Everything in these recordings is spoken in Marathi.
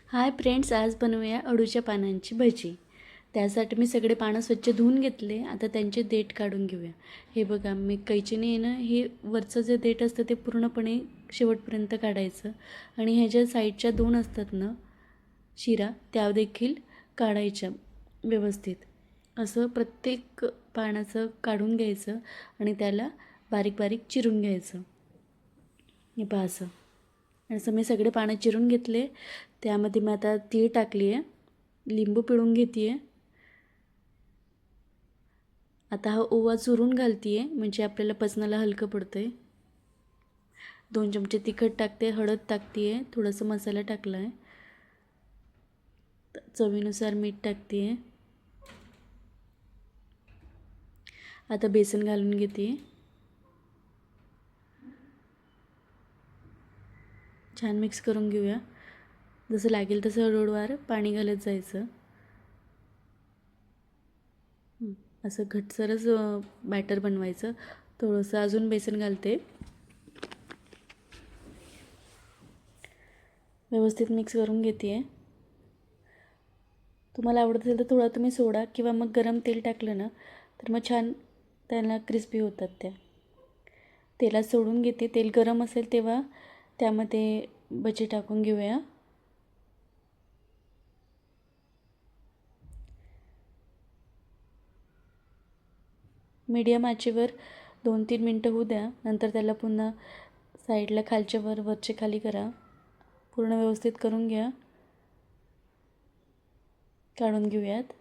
हाय फ्रेंड्स, आज बनवूया अळूच्या पानांची भजी. त्यासाठी मी सगळे पानं स्वच्छ धुवून घेतले. आता त्यांचे देठ काढून घेऊया. हे बघा, मी कैचीने आहे ना, हे वरचं जे देठ असतं ते पूर्णपणे शेवटपर्यंत काढायचं आणि ह्याच्या साईडच्या दोन असतात ना शिरा, त्या देखील काढायच्या व्यवस्थित. असं प्रत्येक पानाचं काढून घ्यायचं आणि त्याला बारीक बारीक चिरून घ्यायचं. हे पहा असं. असं मी सगळे पानं चिरून घेतले. त्यामध्ये मी आता तीळ टाकली आहे, लिंबू पिळून घेते आहे. आता हा ओवा चुरून घालते आहे, म्हणजे आपल्याला पचनाला हलकं पडतं आहे. 2 चमचे तिखट टाकते, हळद टाकते आहे, थोडंसं मसाला टाकला आहे, चवीनुसार मीठ टाकते आहे. आता बेसन घालून घेते आहे. छान मिक्स करून घेऊया. जसं लागेल तसं हळूहळू पाणी घालत जायचं. असं घटसरच बॅटर बनवायचं. थोडंसं अजून बेसन घालते. व्यवस्थित मिक्स करून घेते आहे. तुम्हाला आवडत असेल तर थोडा तुम्ही सोडा किंवा मग गरम तेल टाकलं ना तर मग छान त्याला क्रिस्पी होतात त्या. तेलात सोडून घेते. तेल गरम असेल तेव्हा त्यामध्ये भजी टाकून घेऊया. मीडियम आचेवर 2-3 मिनटं होऊ द्या. नंतर त्याला पुन्हा साईडला खालच्या वर, वरचे खाली करा. पूर्ण व्यवस्थित करून घ्या. काढून घेऊयात.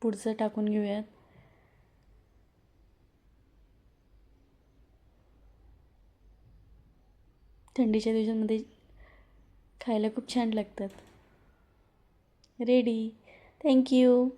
पुढचं टाकून घेऊयात. थंडीच्या दिवसांमध्ये खायला खूप छान लागतात. रेडी. थँक्यू.